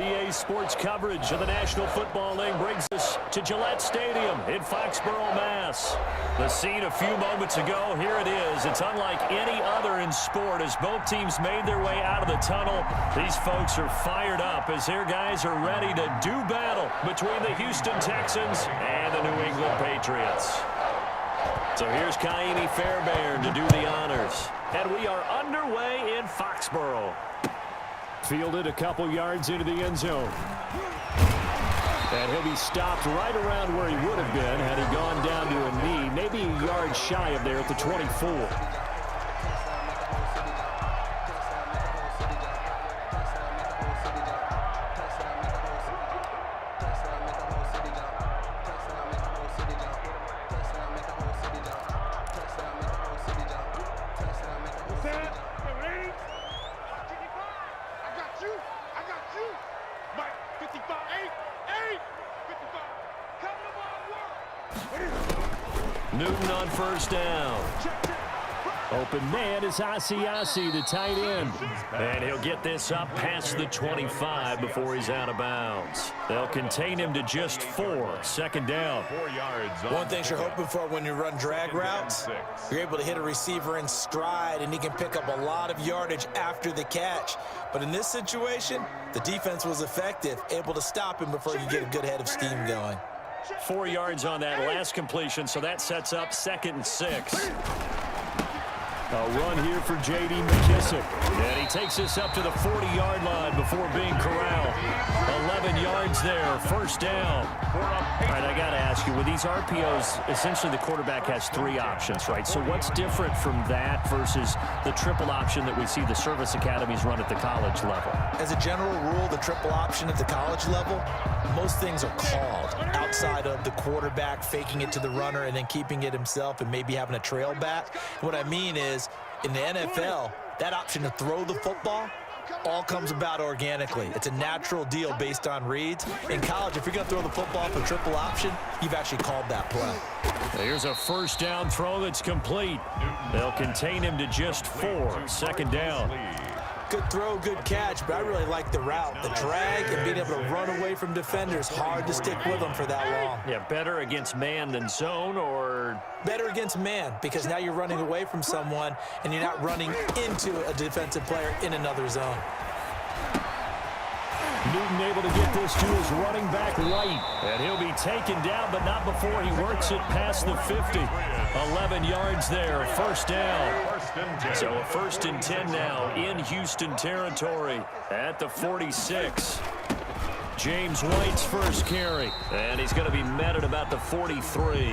EA Sports coverage of the National Football League brings us to Gillette Stadium in Foxborough, Mass. The scene a few moments ago, here it is. It's unlike any other in sport as both teams made their way out of the tunnel. These folks are fired up as their guys are ready to do battle between the Houston Texans and the New England Patriots. So here's Kaimi Fairbairn to do the honors. And we are underway in Foxborough. Fielded a couple yards into the end zone. And he'll be stopped right around where he would have been had he gone down to a knee, maybe a yard shy of there at the 24. Newton on first down. Open man is Asiasi, the tight end. And he'll get this up past the 25 before he's out of bounds. They'll contain him to just 4. Second down. 4 yards. One thing you're hoping for when you run drag routes, you're able to hit a receiver in stride, and he can pick up a lot of yardage after the catch. But in this situation, the defense was effective, able to stop him before you get a good head of steam going. 4 yards on that last completion, so that sets up 2nd and 6. A run here for J.D. McKissick. And he takes this up to the 40-yard line before being corralled. 11 yards there, first down. All right, I got to ask you, with these RPOs, essentially the quarterback has 3 options, right? So what's different from that versus the triple option that we see the service academies run at the college level? As a general rule, the triple option at the college level, most things are called outside of the quarterback faking it to the runner and then keeping it himself and maybe having a trail back. What I mean is, in the NFL, that option to throw the football all comes about organically. It's a natural deal based on reads. In college, if you're going to throw the football for triple option, you've actually called that play. Here's a first down throw that's complete. They'll contain him to just 4. Second down. Good throw, good catch, but I really like the route. The drag and being able to run away from defenders, hard to stick with them for that long. Yeah, better against man than zone, or? Better against man, because now you're running away from someone and you're not running into a defensive player in another zone. Newton able to get this to his running back right. And he'll be taken down, but not before he works it past the 50. 11 yards there, first down. So a 1st and 10 now in Houston territory at the 46. James White's first carry. And he's going to be met at about the 43.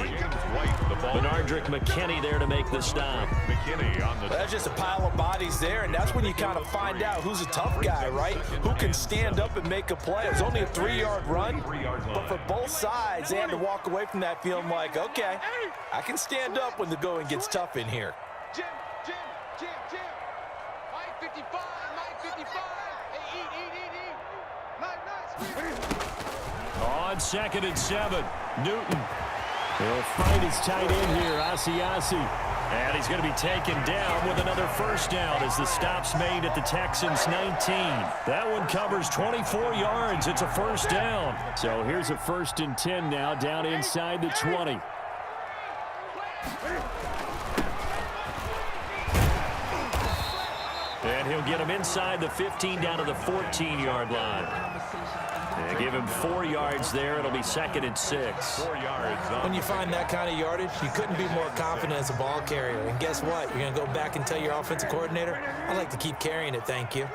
Benardrick McKinney there to make the stop. That's just a pile of bodies there, and that's when you kind of find out who's a tough guy, right? Who can stand up and make a play. It was only a 3-yard run, but for both sides, they had to walk away from that feeling like, okay, I can stand up when the going gets tough in here. Jim. Mike 55, Mike 55. Hey, eat. On 2nd and 7, Newton. He'll find his tight end here, Asiasi. And he's going to be taken down with another first down as the stop's made at the Texans' 19. That one covers 24 yards. It's a first down. So here's a 1st and 10 now down inside the 20. And he'll get him inside the 15 down to the 14-yard line. They give him 4 yards there. It'll be 2nd and 6. 4 yards. When you find that kind of yardage, you couldn't be more confident as a ball carrier. And guess what? You're going to go back and tell your offensive coordinator, I'd like to keep carrying it, thank you.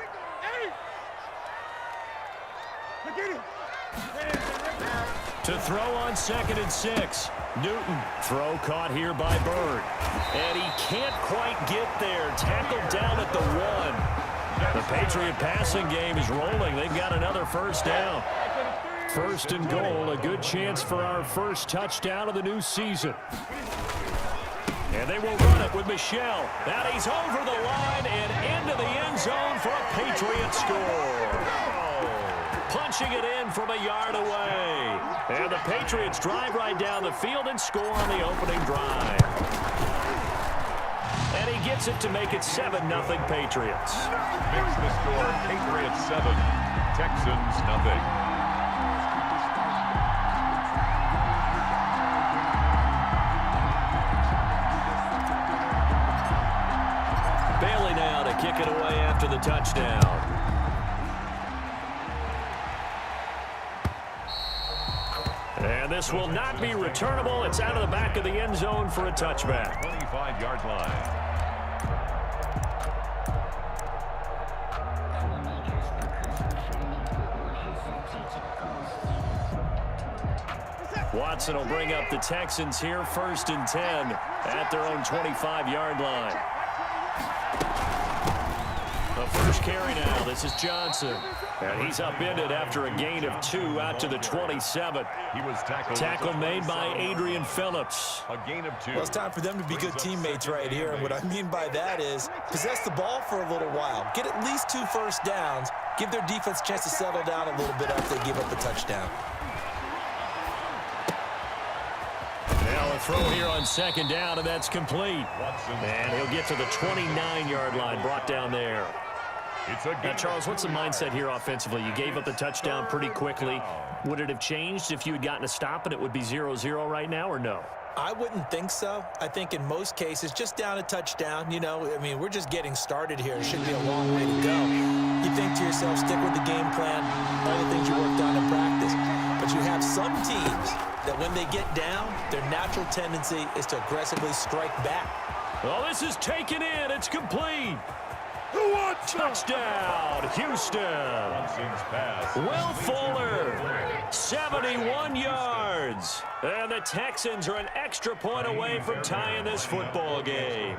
To throw on 2nd and 6. Newton. Throw caught here by Bird. And he can't quite get there. Tackled down at the 1. The Patriot passing game is rolling. They've got another first down. 1st and goal, a good chance for our first touchdown of the new season. And they will run it with Michel. Now he's over the line and into the end zone for a Patriot score. Punching it in from a yard away. And the Patriots drive right down the field and score on the opening drive. And he gets it to make it 7-0 Patriots. Makes the score Patriots 7, Texans, nothing. Bailey now to kick it away after the touchdown. And this will not be returnable. It's out of the back of the end zone for a touchback. 25-yard line. Watson will bring up the Texans here, 1st and 10 at their own 25-yard line. The first carry now. This is Johnson. And he's upended after a gain of 2 out to the 27. He was tackled. Tackle made by Adrian Phillips. A gain of 2. Well, it's time for them to be good teammates right here. And what I mean by that is possess the ball for a little while. Get at least 2 first downs. Give their defense a chance to settle down a little bit after they give up the touchdown. Now a throw here on 2nd down, and that's complete. And he'll get to the 29-yard line, brought down there. Now, Charles, what's the mindset here offensively? You gave up the touchdown pretty quickly. Would it have changed if you had gotten a stop and it would be 0-0 right now, or no? I wouldn't think so. I think in most cases, just down a touchdown, you know, I mean, we're just getting started here. It shouldn't be a long way to go. You think to yourself, stick with the game plan, all the things you worked on in practice. But you have some teams that when they get down, their natural tendency is to aggressively strike back. Well, this is taken in. It's complete. Touchdown, Houston. Will Fuller, 71 yards. And the Texans are an extra point away from tying this football game.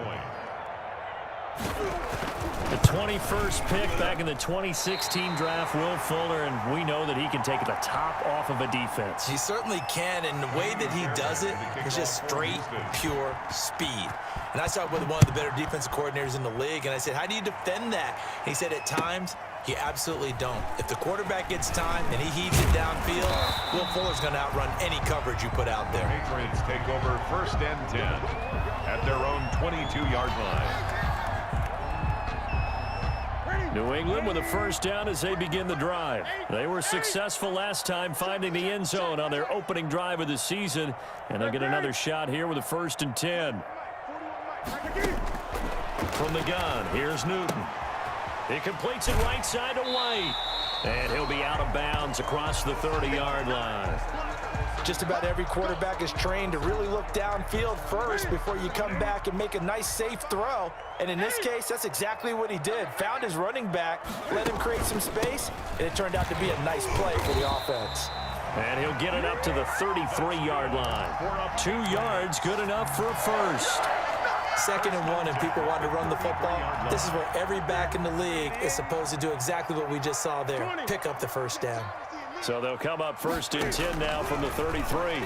The 21st pick back in the 2016 draft, Will Fuller, and we know that he can take the top off of a defense. He certainly can, and the way that he does it is just straight, pure speed. And I talked with one of the better defensive coordinators in the league, and I said, how do you defend that? And he said, at times, you absolutely don't. If the quarterback gets time and he heaves it downfield, Will Fuller's going to outrun any coverage you put out there. Patriots take over 1st and 10 at their own 22-yard line. New England with a first down as they begin the drive. They were successful last time finding the end zone on their opening drive of the season, and they'll get another shot here with a 1st and 10. From the gun, here's Newton. He completes it right side to White, and he'll be out of bounds across the 30-yard line. Just about every quarterback is trained to really look downfield first before you come back and make a nice, safe throw. And in this case, that's exactly what he did. Found his running back, let him create some space, and it turned out to be a nice play for the offense. And he'll get it up to the 33-yard line. 2 yards, good enough for a first. 2nd and 1, and people want to run the football. This is where every back in the league is supposed to do exactly what we just saw there. Pick up the first down. So they'll come up 1st and 10 now from the 33.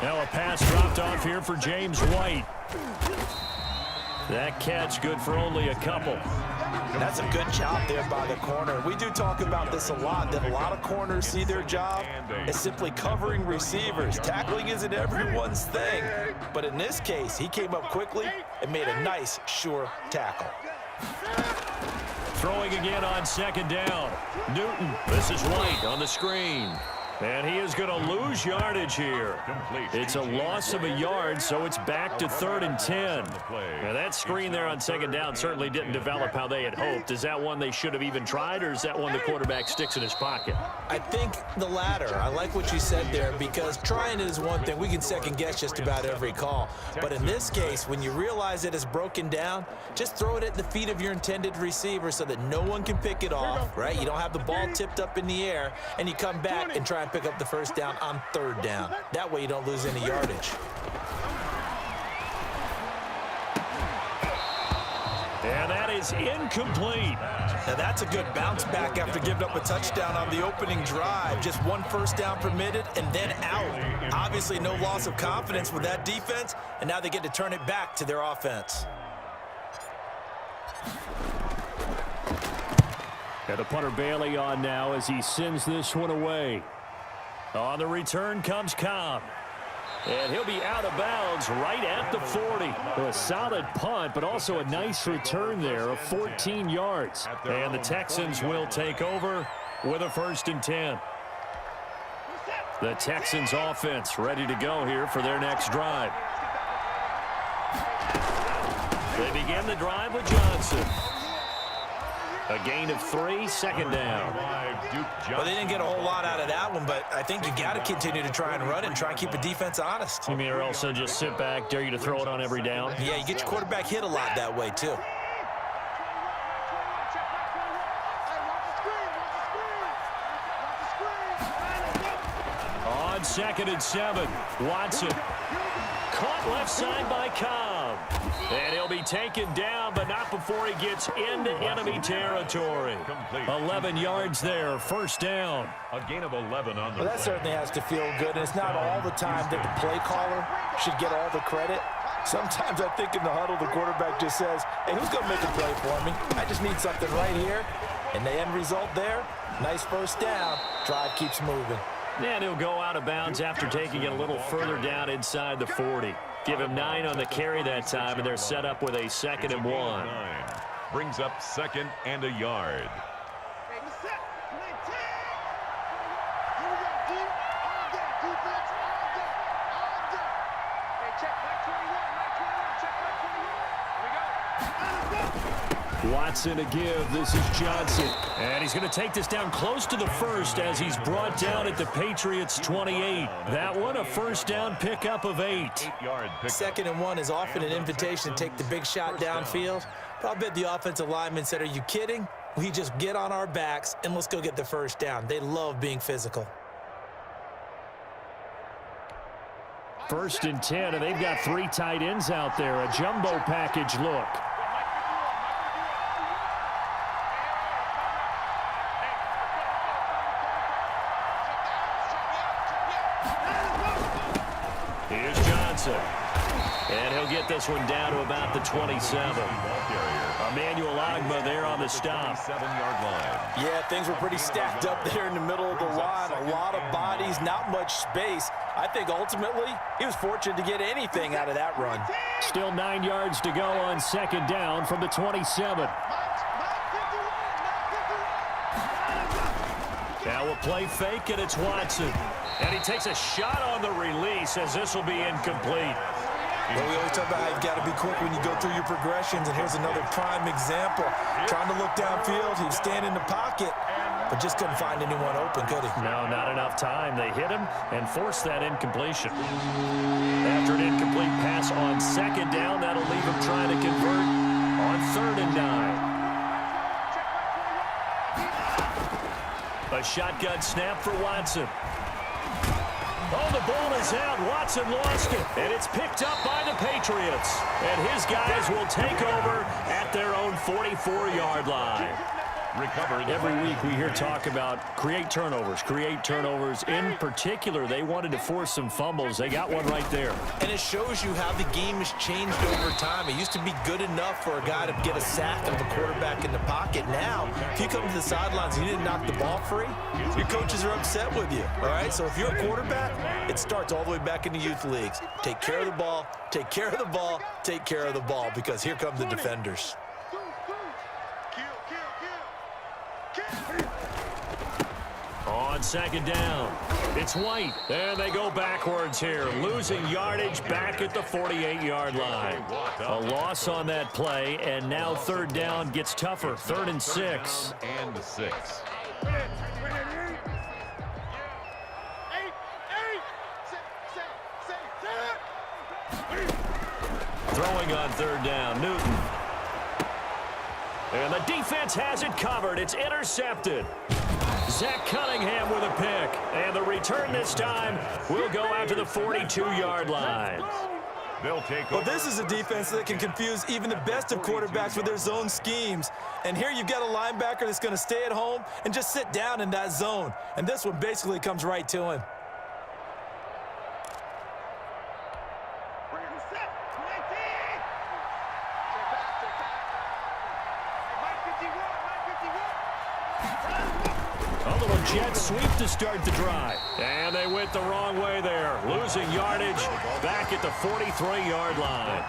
Now a pass dropped off here for James White. That catch good for only a couple. That's a good job there by the corner. We do talk about this a lot, that a lot of corners see their job as simply covering receivers. Tackling isn't everyone's thing. But in this case, he came up quickly and made a nice, sure tackle. Throwing again on 2nd down. Newton, this is White on the screen. And he is going to lose yardage here. It's a loss of a yard, so it's back to 3rd and 10. Now that screen there on 2nd down certainly didn't develop how they had hoped. Is that one they should have even tried, or is that one the quarterback sticks in his pocket? I think the latter. I like what you said there, because trying it is one thing. We can second guess just about every call. But in this case, when you realize it is broken down, just throw it at the feet of your intended receiver so that no one can pick it off, right? You don't have the ball tipped up in the air, and you come back and try and pick up the first down on 3rd down. That way you don't lose any yardage. And that is incomplete. Now that's a good bounce back after giving up a touchdown on the opening drive. Just 1 first down permitted and then out. Obviously no loss of confidence with that defense, and now they get to turn it back to their offense. Got the punter Bailey on now as he sends this one away. On the return comes Cobb. And he'll be out of bounds right at the 40. A solid punt, but also a nice return there of 14 yards. And the Texans will take over with a 1st and 10. The Texans offense ready to go here for their next drive. They begin the drive with Johnson. A gain of 3, 2nd down. Well, they didn't get a whole lot out of that one, but I think you got to continue to try and run and try and keep the defense honest. You mean or else they'll just sit back, dare you to throw it on every down? Yeah, you get your quarterback hit a lot that way, too. On 2nd and 7, Watson. Caught left side by Cobb. And he'll be taken down, but not before he gets into enemy territory. 11 yards there, 1st down. A gain of 11 on the Well, that certainly has to feel good, and it's not all the time that the play caller should get all the credit. Sometimes I think in the huddle, the quarterback just says, hey, who's going to make a play for me? I just need something right here. And the end result there, nice 1st down. Drive keeps moving. And he'll go out of bounds after taking it a little further down inside the 40. Give him 9 on the carry that time, and they're set up with a 2nd and 1. Brings up 2nd and a yard. Watson to give. This is Johnson. And he's going to take this down close to the 1st as he's brought down at the Patriots' 28. That one, a 1st down pickup of 8. 8-yard pickup. 2nd and 1 is often an invitation to take the big shot downfield. But I'll bet the offensive lineman said, are you kidding? We just get on our backs and let's go get the 1st down. They love being physical. 1st and 10, and they've got 3 tight ends out there. A jumbo package look. Here's Johnson. And he'll get this one down to about the 27. Emmanuel Agba there on the stop. 7-yard line. Yeah, things were pretty stacked up there in the middle of the line. A lot of bodies, not much space. I think ultimately he was fortunate to get anything out of that run. Still 9 yards to go on 2nd down from the 27. Now we'll play fake, and it's Watson. And he takes a shot on the release as this will be incomplete. Well, we always talk about how you've got to be quick when you go through your progressions, and here's another prime example. Trying to look downfield, he was standing in the pocket, but just couldn't find anyone open, could he? No, not enough time. They hit him and forced that incompletion. After an incomplete pass on 2nd down, that'll leave him trying to convert on 3rd and 9. A shotgun snap for Watson. Oh, the ball is out. Watson lost it. And it's picked up by the Patriots. And his guys will take over at their own 44-yard line. Recovered. Every week we hear talk about create turnovers. In particular, they wanted to force some fumbles. They got one right there. And it shows you how the game has changed over time. It used to be good enough for a guy to get a sack of a quarterback in the pocket. Now, if you come to the sidelines and you didn't knock the ball free, your coaches are upset with you, all right? So if you're a quarterback, it starts all the way back in the youth leagues. Take care of the ball, take care of the ball, take care of the ball, because here come the defenders. On 2nd down, it's White. And they go backwards here, losing yardage back at the 48-yard line. A loss on that play, and now 3rd down gets tougher. 3rd and 6. And 6. Throwing on 3rd down, Newton. And the defense has it covered. It's intercepted. Zach Cunningham with a pick. And the return this time will go out to the 42-yard line. They'll take over. Well, this is a defense that can confuse even the best of quarterbacks with their zone schemes. And here you've got a linebacker that's going to stay at home and just sit down in that zone. And this one basically comes right to him. A little jet sweep to start the drive. And they went the wrong way there. Losing yardage back at the 43-yard line.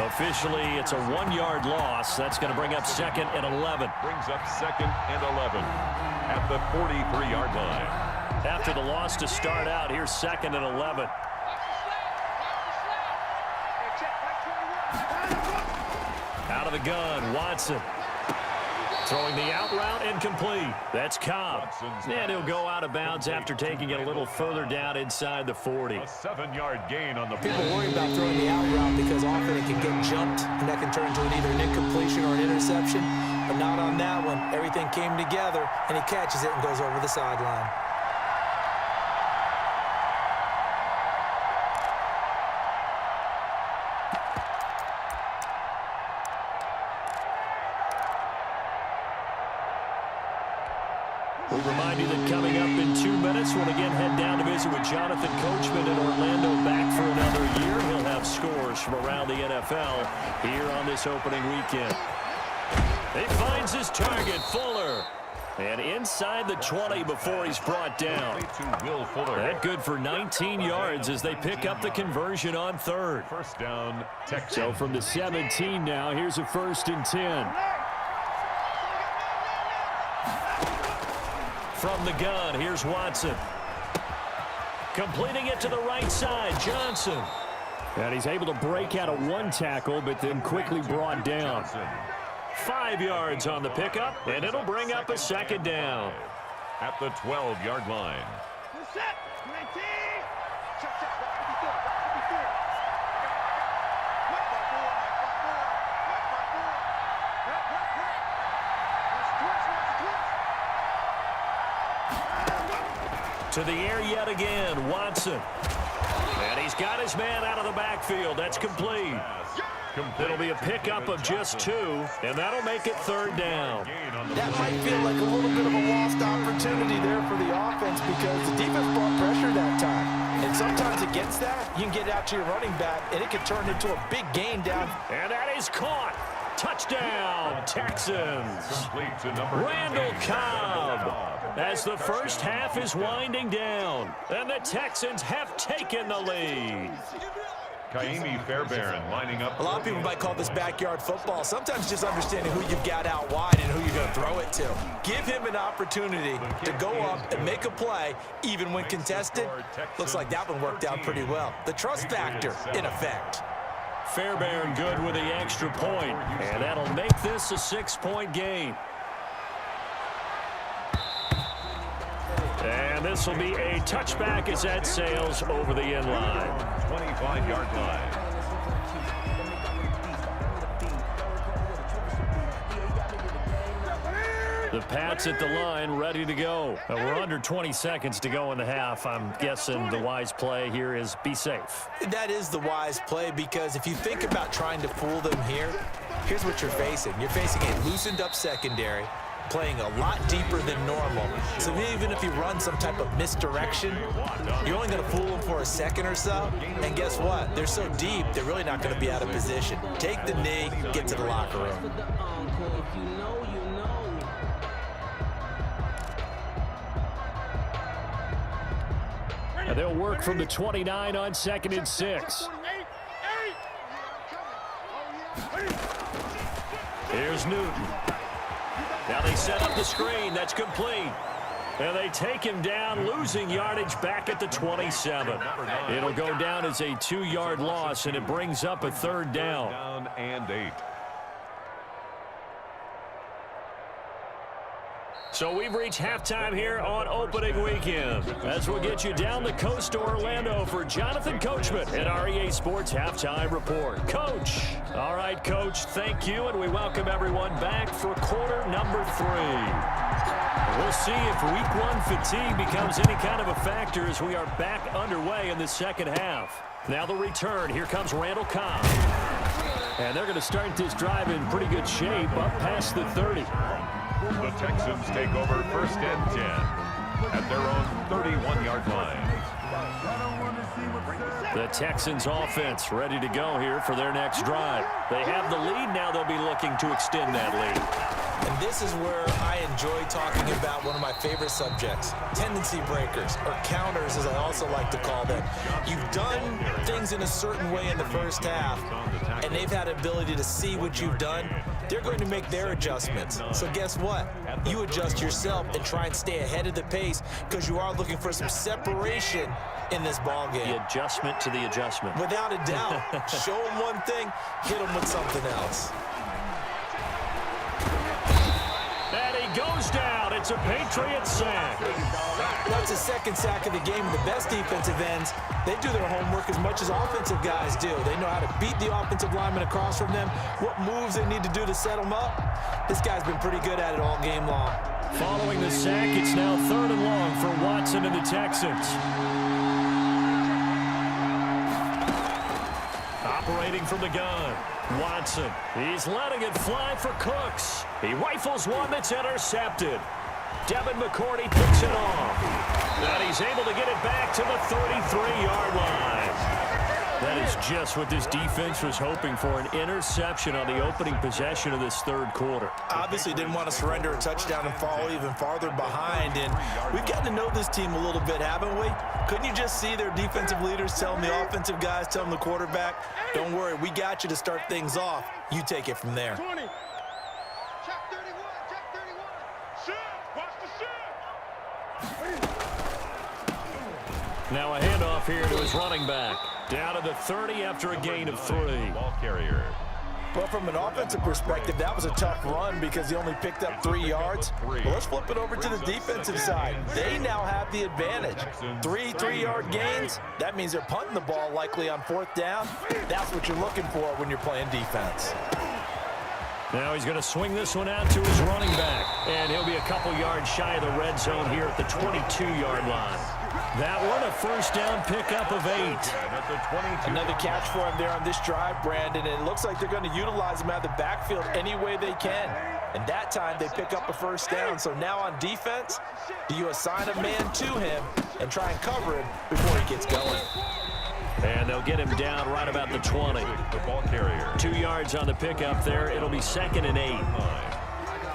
Officially, it's a 1-yard loss. That's going to bring up 2nd and 11. Brings up 2nd and 11 at the 43-yard line. After the loss to start out, here's 2nd and 11. Out of the gun, Watson. Throwing the out route incomplete. That's Cobb. And he'll go out of bounds after taking it a little further down inside the 40. A 7-yard gain on the People worry about throwing the out route because often it can get jumped, and that can turn into either an incompletion or an interception. But not on that one. Everything came together, and he catches it and goes over the sideline. We remind you that coming up in 2 minutes, we'll again head down to visit with Jonathan Coachman in Orlando, back for another year. He'll have scores from around the NFL here on this opening weekend. He finds his target, Fuller. And inside the 20 before he's brought down. That good for 19 yards as they pick up the conversion on 3rd. First down, Texans. So from the 17 now, here's a 1st and 10. From the gun, here's Watson. Completing it to the right side, Johnson. And he's able to break out of 1 tackle, but then quickly brought down. 5 yards on the pickup, and it'll bring up a 2nd down. At the 12-yard line. To the air yet again, Watson. And he's got his man out of the backfield. That's complete. It'll be a pickup of just 2, and that'll make it 3rd down. That might feel like a little bit of a lost opportunity there for the offense because the defense brought pressure that time. And sometimes against that, you can get out to your running back, and it can turn into a big gain down. And that is caught. Touchdown, Texans. Randall Cobb. As the first half is winding down, and the Texans have taken the lead. Kaimi Fairbairn lining up. A lot of people might call this backyard football. Sometimes just understanding who you've got out wide and who you're going to throw it to. Give him an opportunity to go up and make a play, even when contested. Looks like that one worked out pretty well. The trust factor in effect. Fairbairn good with the extra point, and that'll make this a 6-point game. And this will be a touchback as that sails over the end line. 25-yard line. The Pats at the line, ready to go. We're under 20 seconds to go in the half. I'm guessing the wise play here is be safe. That is the wise play because if you think about trying to fool them here, here's what you're facing. You're facing a loosened up secondary, playing a lot deeper than normal. So even if you run some type of misdirection, you're only going to fool them for a second or so. And guess what? They're so deep, they're really not going to be out of position. Take the knee, get to the locker room. And they'll work from the 29 on 2nd and 6. Here's Newton. Now they set up the screen. That's complete. And they take him down, losing yardage back at the 27. It'll go down as a 2-yard loss, and it brings up a 3rd down. Down and 8. So we've reached halftime here on opening weekend. As we'll get you down the coast to Orlando for Jonathan Coachman at our EA Sports Halftime Report. Coach. All right, Coach, thank you, and we welcome everyone back for quarter number 3. We'll see if week 1 fatigue becomes any kind of a factor as we are back underway in the second half. Now the return. Here comes Randall Cobb. And they're going to start this drive in pretty good shape up past the 30. The Texans take over 1st and 10 at their own 31-yard line. The Texans offense ready to go here for their next drive. They have the lead. Now they'll be looking to extend that lead. And this is where I enjoy talking about one of my favorite subjects, tendency breakers, or counters as I also like to call them. You've done things in a certain way in the first half, and they've had the ability to see what you've done. They're going to make their adjustments. So guess what? You adjust yourself and try and stay ahead of the pace because you are looking for some separation in this ball game. The adjustment to the adjustment. Without a doubt. Show them one thing, hit them with something else. And he goes down. It's a Patriot sack. That's the second sack of the game. The best defensive ends, they do their homework as much as offensive guys do. They know how to beat the offensive lineman across from them, what moves they need to do to set them up. This guy's been pretty good at it all game long. Following the sack, it's now 3rd and long for Watson and the Texans. Operating from the gun, Watson. He's letting it fly for Cooks. He rifles one that's intercepted. Devin McCourty picks it off. And he's able to get it back to the 33-yard line. That is just what this defense was hoping for, an interception on the opening possession of this third quarter. Obviously didn't want to surrender a touchdown and fall even farther behind, and we've gotten to know this team a little bit, haven't we? Couldn't you just see their defensive leaders telling the offensive guys, telling the quarterback, don't worry, we got you to start things off. You take it from there. 20. Check 31. Check 31. Shoot. Watch the shoot. Now a handoff here to his running back. Down to the 30 after a gain of 3. Ball carrier. Well, from an offensive perspective, that was a tough run because he only picked up 3 yards. Well, let's flip it over to the defensive side. They now have the advantage. 3 3-yard gains. That means they're punting the ball likely on 4th down. That's what you're looking for when you're playing defense. Now he's going to swing this one out to his running back. And he'll be a couple yards shy of the red zone here at the 22-yard line. That one, a first down pickup of 8. Another catch for him there on this drive, Brandon, and it looks like they're going to utilize him out of the backfield any way they can. And that time they pick up a first down. So now on defense, do you assign a man to him and try and cover him before he gets going? And they'll get him down right about the 20. The ball carrier. 2 yards on the pickup there. It'll be 2nd and 8.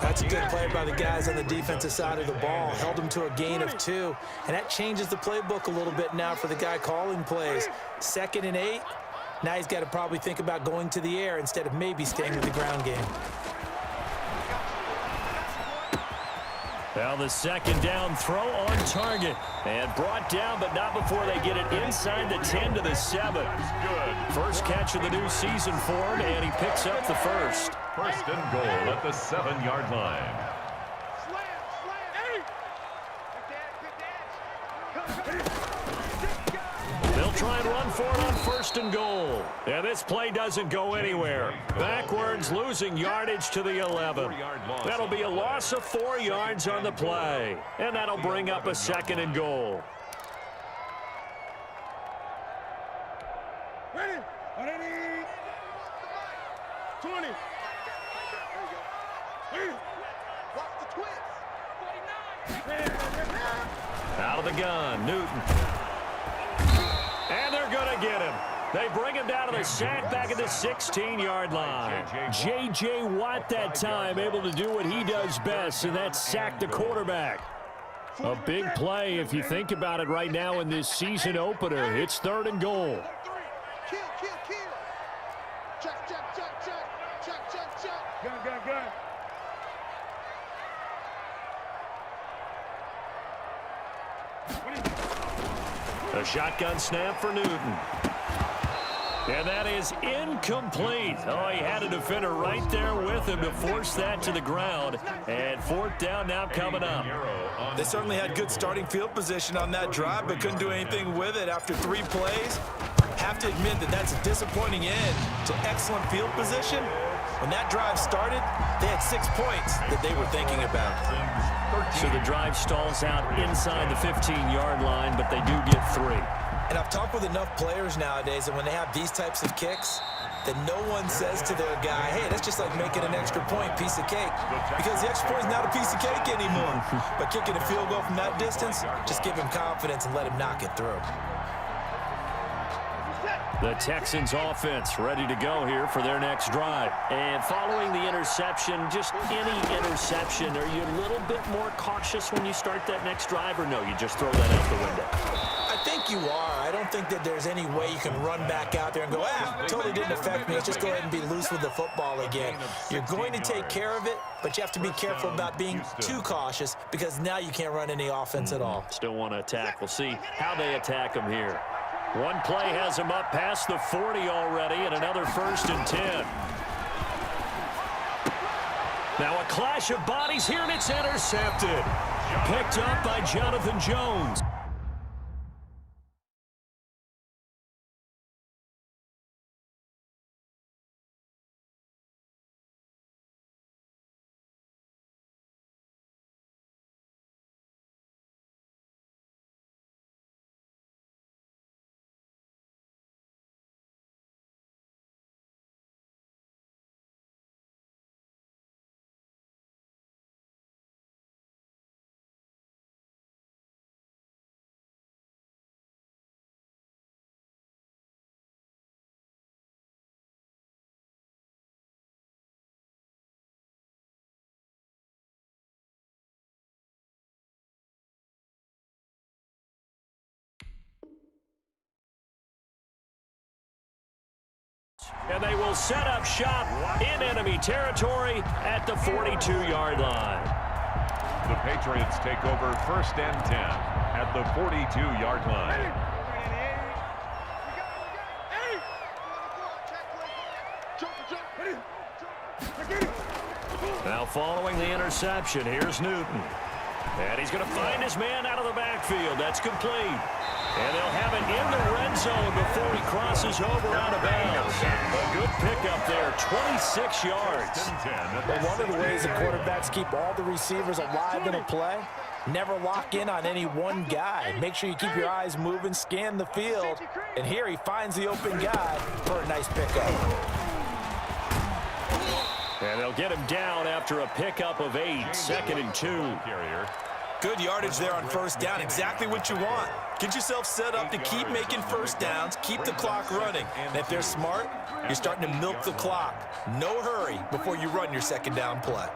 That's a good play by the guys on the defensive side of the ball. Held him to a gain of 2. And that changes the playbook a little bit now for the guy calling plays. 2nd and 8. Now he's got to probably think about going to the air instead of maybe staying with the ground game. Well, the second down throw on target. And brought down, but not before they get it inside the 10 to the 7. Good. First catch of the new season for him, and he picks up the first. 1st and goal at the 7-yard line. They'll try and run for it on 1st and goal. And this play doesn't go anywhere. Backwards, losing yardage to the 11. That'll be a loss of 4 yards on the play. And that'll bring up a 2nd and goal. Ready? Ready? 20. Watch the twins. 49. Out of the gun, Newton. And they're going to get him. They bring him down to the sack back at the 16-yard line. J.J. Watt that time able to do what he does best, and that's sack the quarterback. A big play if you think about it right now in this season opener. It's 3rd and goal. Kill. Check. Gun. A shotgun snap for Newton. And that is incomplete. Oh, he had a defender right there with him to force that to the ground. And 4th down now coming up. They certainly had good starting field position on that drive, but couldn't do anything with it after 3 plays. Have to admit that that's a disappointing end to excellent field position. When that drive started, they had 6 points that they were thinking about. So the drive stalls out inside the 15-yard line, but they do get 3. And I've talked with enough players nowadays that when they have these types of kicks, that no one says to their guy, hey, that's just like making an extra point, piece of cake. Because the extra point is not a piece of cake anymore. But kicking a field goal from that distance, just give him confidence and let him knock it through. The Texans offense ready to go here for their next drive. And following the interception, just any interception, are you a little bit more cautious when you start that next drive, or no, you just throw that out the window? I think you are. I don't think that there's any way you can run back out there and go, totally didn't affect me. Let's just go ahead and be loose with the football again. You're going to take care of it, but you have to be careful about being too cautious because now you can't run any offense at all. Still want to attack. We'll see how they attack them here. One play has him up past the 40 already, and another 1st and 10. Now a clash of bodies here, and it's intercepted. Picked up by Jonathan Jones. And they will set up shop in enemy territory at the 42-yard line. The Patriots take over 1st and 10 at the 42-yard line. Now following the interception, here's Newton. And he's going to find his man out of the backfield. That's complete. And they'll have it in the red zone before he crosses over out of bounds. A good pickup there, 26 yards. Well, one of the ways the quarterbacks keep all the receivers alive in a play, never lock in on any one guy. Make sure you keep your eyes moving, scan the field. And here he finds the open guy for a nice pickup. And they'll get him down after a pickup of 8, 2nd and 2. Good yardage there on 1st down, exactly what you want. Get yourself set up to keep making 1st downs, keep the clock running. And if they're smart, you're starting to milk the clock. No hurry before you run your 2nd down play.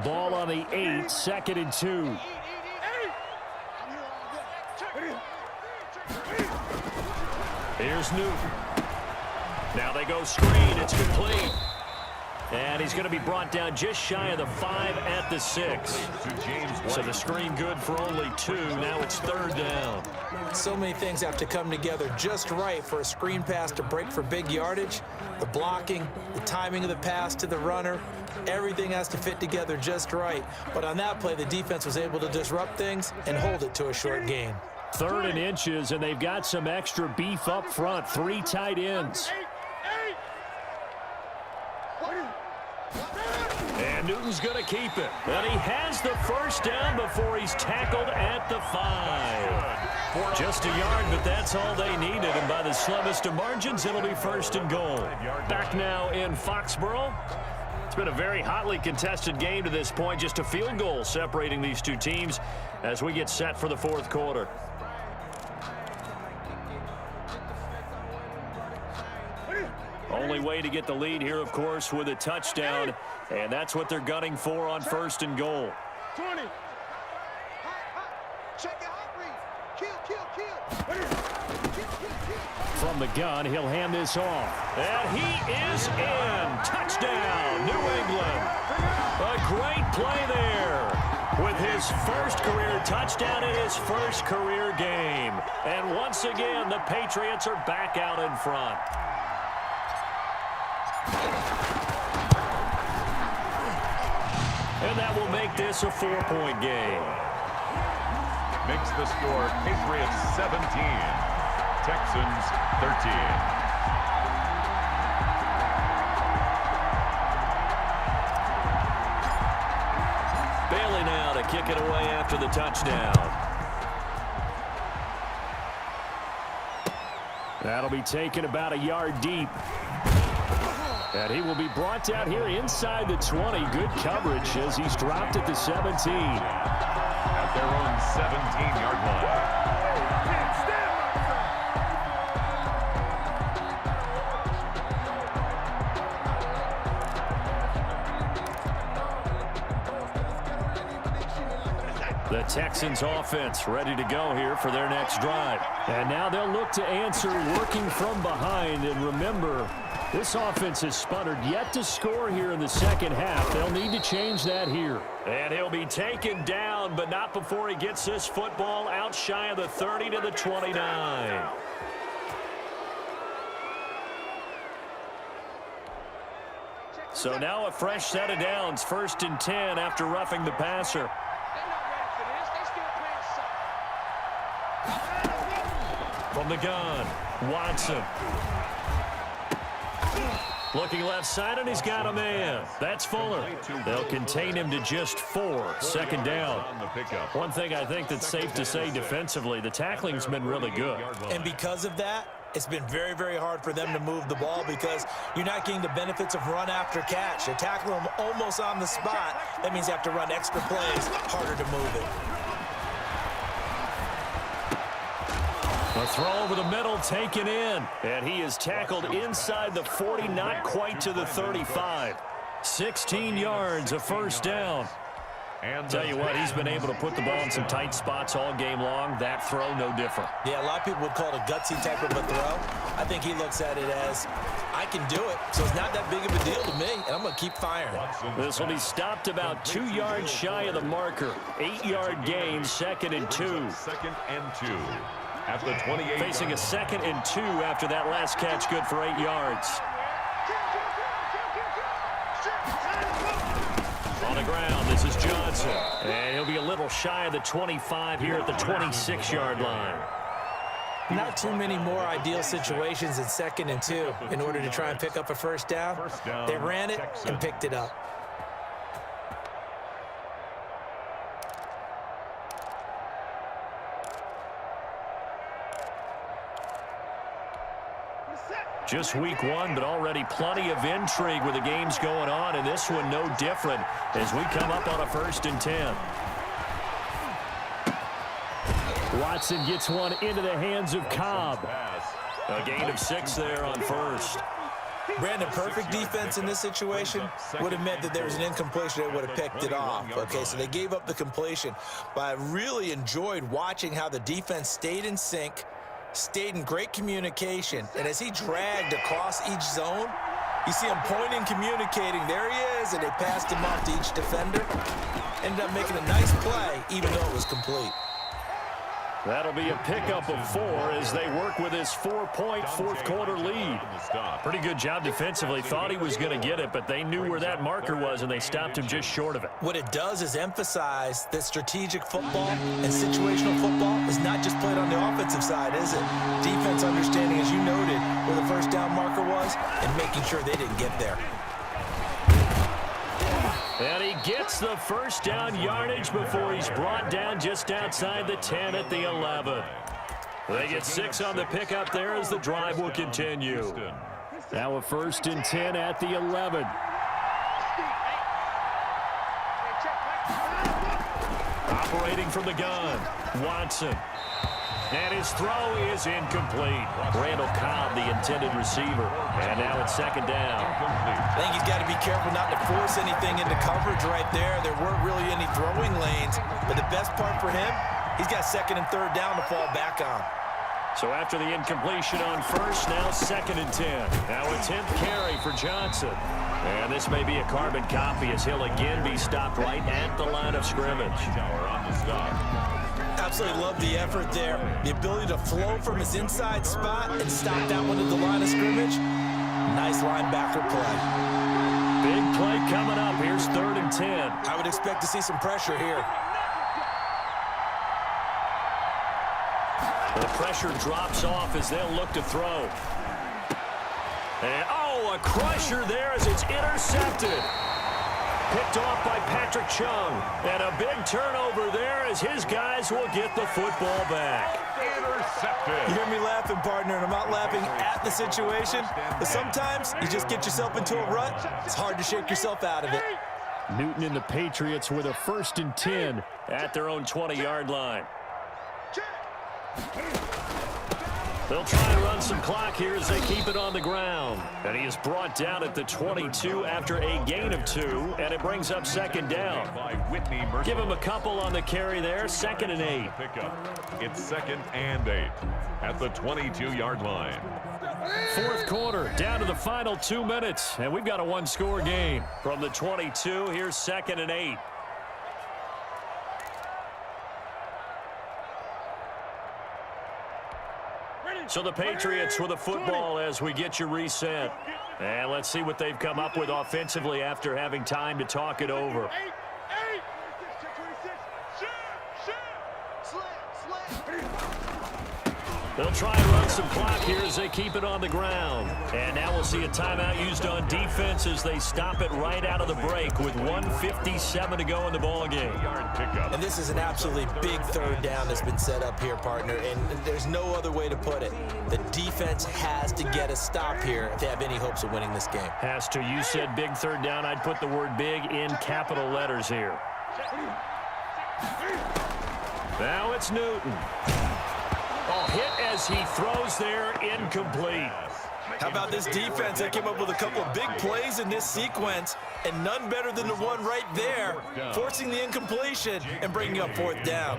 Ball on the 8, 2nd and 2. Here's Newton. Now they go screen. It's complete. And he's going to be brought down just shy of the 5 at the 6. So the screen good for only 2. Now it's 3rd down. So many things have to come together just right for a screen pass to break for big yardage. The blocking, the timing of the pass to the runner, everything has to fit together just right. But on that play, the defense was able to disrupt things and hold it to a short gain. 3rd and inches, and they've got some extra beef up front. 3 tight ends. And Newton's going to keep it. And he has the 1st down before he's tackled at the 5. Just a yard, but that's all they needed. And by the slimmest of margins, it'll be 1st and goal. Back now in Foxborough. It's been a very hotly contested game to this point. Just a field goal separating these two teams as we get set for the 4th quarter. Only way to get the lead here, of course, with a touchdown. And that's what they're gunning for on 1st and goal. 20. Check it out, Kill. From the gun, he'll hand this off. And he is in. Touchdown, New England. A great play there with his 1st career touchdown in his 1st career game. And once again, the Patriots are back out in front. And that will make this a 4-point game. Makes the score Patriots 17, Texans 13. Bailey now to kick it away after the touchdown. That'll be taken about a yard deep. And he will be brought down here inside the 20. Good coverage as he's dropped at the 17. At their own 17-yard line. The Texans offense ready to go here for their next drive. And now they'll look to answer working from behind. And remember, this offense has sputtered yet to score here in the second half. They'll need to change that here. And he'll be taken down, but not before he gets this football out shy of the 30 to the 29. So now a fresh set of downs, 1st and 10 after roughing the passer. From the gun, Watson. Looking left side, and he's got a man. That's Fuller. They'll contain him to just 4. 2nd down. One thing I think that's safe to say defensively, the tackling's been really good. And because of that, it's been very, very hard for them to move the ball because you're not getting the benefits of run after catch. They're tackling them almost on the spot. That means you have to run extra plays, harder to move it. A throw over the middle taken in, and he is tackled inside the 40, not quite to the 35. 16 yards, a 1st down. Tell you what, he's been able to put the ball in some tight spots all game long. That throw, no different. Yeah, a lot of people would call it a gutsy type of a throw. I think he looks at it as, I can do it, so it's not that big of a deal to me, and I'm going to keep firing. This will be stopped about 2 yards shy of the marker. 8-yard gain, 2nd and 2. 2nd and 2. At the 28. Facing a 2nd and 2 after that last catch, good for 8 yards. On the ground, this is Johnson. And he'll be a little shy of the 25 here at the 26-yard line. Not too many more ideal situations in 2nd and 2 in order to try and pick up a 1st down. They ran it and picked it up. Just week 1, but already plenty of intrigue with the games going on, and this one no different as we come up on a 1st and 10. Watson gets one into the hands of Cobb. A gain of 6 there on 1st. Brandon, perfect defense in this situation would have meant that there was an incompletion that would have picked it off. Okay, so they gave up the completion, but I really enjoyed watching how the defense stayed in sync, stayed in great communication, and as he dragged across each zone, you see him pointing, communicating. There he is, and they passed him off to each defender. Ended up making a nice play, even though it was complete. That'll be a pickup of 4 as they work with his 4-point 4th-quarter lead. Pretty good job defensively. Thought he was going to get it, but they knew where that marker was, and they stopped him just short of it. What it does is emphasize that strategic football and situational football is not just played on the offensive side, is it? Defense understanding, as you noted, where the 1st down marker was and making sure they didn't get there. And he gets the 1st down yardage before he's brought down just outside the 10 at the 11. They get 6 on the pickup there as the drive will continue. Now a 1st and 10 at the 11. Operating from the gun, Watson. And his throw is incomplete. Randall Cobb, the intended receiver. And now it's 2nd down. I think he's got to be careful not to force anything into coverage right there. There weren't really any throwing lanes. But the best part for him, he's got 2nd and 3rd down to fall back on. So after the incompletion on 1st, now 2nd and 10. Now a 10th carry for Johnson. And this may be a carbon copy as he'll again be stopped right at the line of scrimmage. On the stop. Absolutely love the effort there. The ability to flow from his inside spot and stop that one at the line of scrimmage. Nice linebacker play. Big play coming up. Here's 3rd and 10. I would expect to see some pressure here. The pressure drops off as they'll look to throw. And, a crusher there as it's intercepted. Picked off by Patrick Chung. And a big turnover there as his guys will get the football back. Intercepted. You hear me laughing, partner, and I'm not laughing at the situation, but sometimes you just get yourself into a rut. It's hard to shake yourself out of it. Newton and the Patriots with a 1st and 10 at their own 20-yard line. They'll try and run some clock here as they keep it on the ground. And he is brought down at the 22 after a gain of 2, and it brings up second down. Give him a couple on the carry there, 2nd and 8. It's 2nd and 8 at the 22-yard line. Fourth quarter, down to the final 2 minutes, and we've got a one-score game. From the 22, here's 2nd and 8. So the Patriots with a football as we get you reset. And let's see what they've come up with offensively after having time to talk it over. They'll try and run some clock here as they keep it on the ground. And now we'll see a timeout used on defense as they stop it right out of the break with 1:57 to go in the ballgame. And this is an absolutely big third down that's been set up here, partner, and there's no other way to put it. The defense has to get a stop here if they have any hopes of winning this game. Has to. You said big third down. I'd put the word big in capital letters here. Now it's Newton. Oh, hit as he throws there, incomplete. How about this defense? They came up with a couple of big plays in this sequence, and none better than the one right there, forcing the incompletion and bringing up fourth down.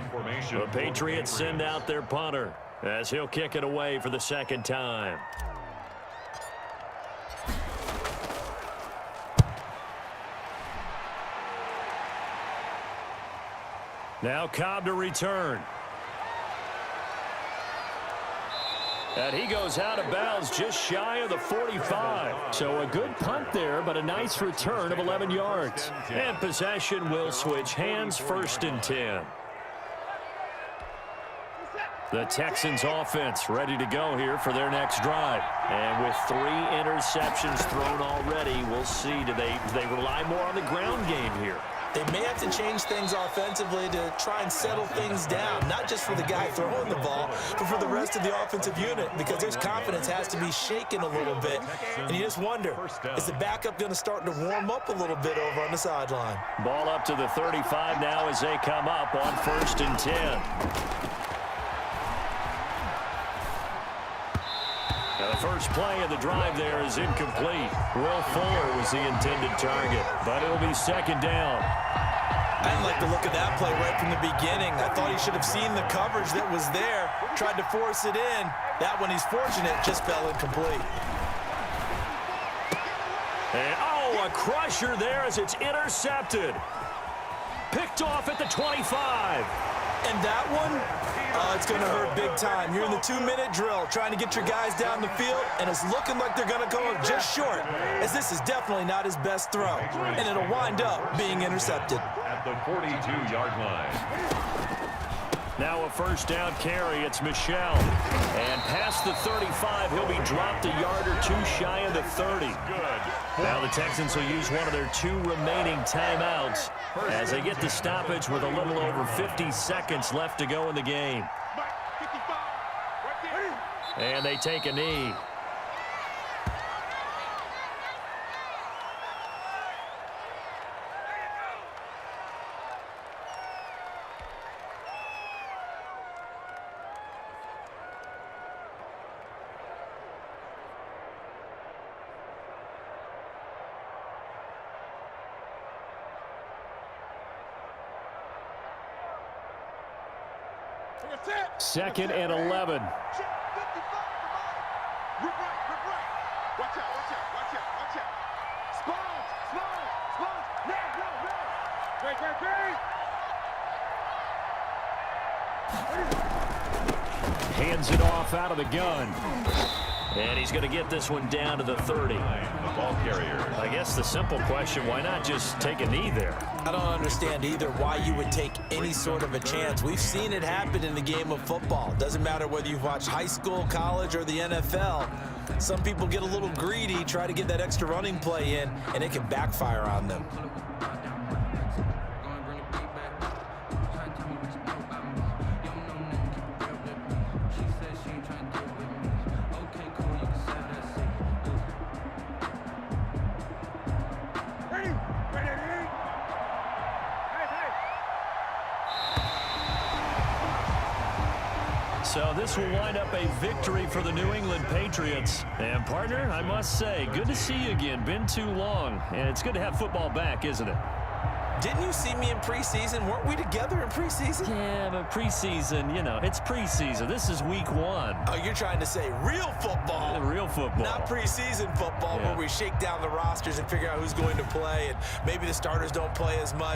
The Patriots send out their punter as he'll kick it away for the second time. Now Cobb to return. And he goes out of bounds just shy of the 45. So a good punt there, but a nice return of 11 yards. And possession will switch hands, 1st and 10. The Texans offense ready to go here for their next drive. And with 3 interceptions thrown already, we'll see. Do they rely more on the ground game here? They may have to change things offensively to try and settle things down, not just for the guy throwing the ball, but for the rest of the offensive unit, because his confidence has to be shaken a little bit. And you just wonder, is the backup going to start to warm up a little bit over on the sideline? Ball up to the 35 now as they come up on 1st and 10. Now the first play of the drive there is incomplete. Will Fuller was the intended target, but it'll be 2nd down. I didn't like the look of that play right from the beginning. I thought he should have seen the coverage that was there, tried to force it in. That one, he's fortunate, just fell incomplete. And, a crusher there as it's intercepted. Picked off at the 25. And that one, it's going to hurt big time. You're in the 2-minute drill trying to get your guys down the field, and it's looking like they're going to go just short, as this is definitely not his best throw, and it'll wind up being intercepted. At the 42-yard line. Now a 1st down carry. It's Michel. And past the 35, he'll be dropped a yard or 2 shy of the 30. Now the Texans will use one of their 2 remaining timeouts as they get the stoppage with a little over 50 seconds left to go in the game. And they take a knee. Second and 11. Hands it off out of the gun. And he's going to get this one down to the 30. The ball carrier. I guess the simple question, why not just take a knee there? I don't understand either why you would take any sort of a chance. We've seen it happen in the game of football. Doesn't matter whether you've watched high school, college, or the NFL. Some people get a little greedy, try to get that extra running play in, and it can backfire on them. So this will wind up a victory for the New England Patriots. And, partner, I must say, good to see you again. Been too long. And it's good to have football back, isn't it? Didn't you see me in preseason? Weren't we together in preseason? Yeah, but preseason, you know, it's preseason. This is week 1. Oh, you're trying to say real football. Real football. Not preseason football, Yeah. where we shake down the rosters and figure out who's going to play, and maybe the starters don't play as much.